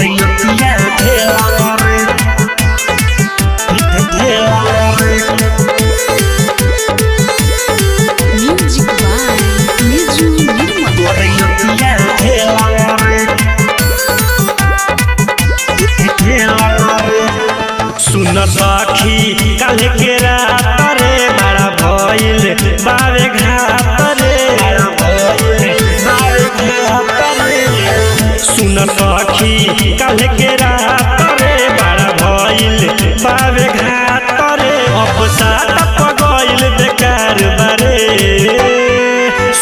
बरियतिया ढेला रे ढेला रे। Music by Niju Nirmal. बरियतिया ढेला रे ढेला रे। सुन सखी काल्हे के रात रे बड़ा भइल बावे घात रे सुन सखी काल्हे के रात रे बड़ा भइल बावे घात रे अफसात पगइल बेकार बारे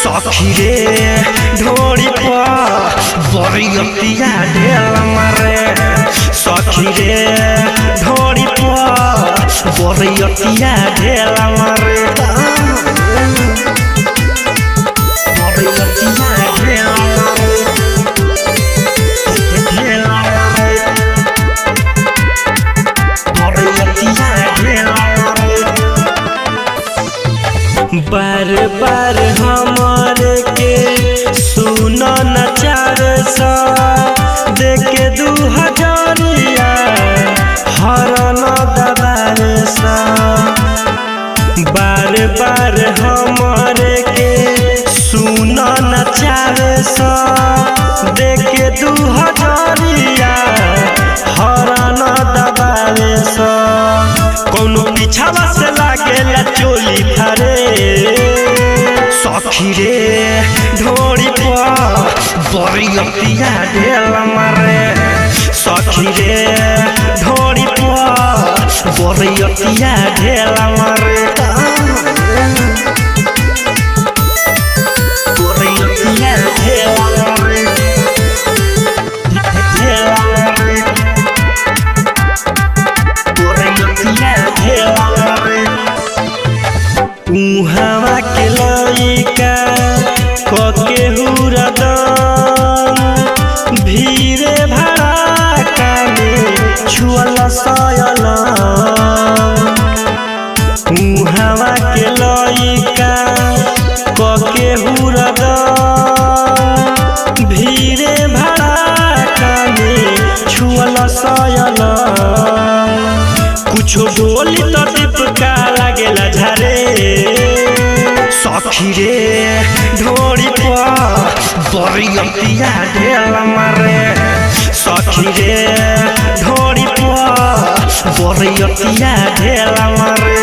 सखी रे ढोरी पर बरियतिया ढेला मारे सखी रे ढोरी पर बरियतिया ढेला मारे बरियतिया ढेला मारे ढेला मारे बरियतिया ढेला मारे। बार बार हमारे के सुन नचार सा देके 2000 हरन दबार सा बार बार हमारे के सुन नचार सा देके 2000 हरन दबार सा कौनो पीछावा से लागेला चोली थारे सखी रे ढोरी पर बरियतिया ढेला मारे सखी रे ढोरी पर बरियतिया ढेला मारे बरियतिया ढेला मारे ढेला मारे बरियतिया ढेला मारे। उहावा के लइका कके हुरदम भीरे भड़ाका में छुअल सयल उहावा के लइका कके हुरदम भीरे भड़ाका में छुअल सयल कुछो बोली तो दीपका लागेला झारे सखी रे ढोरी पर बरियतिया ढेला मारे सखी रे ढोरी पर बरियतिया ढेला मारे।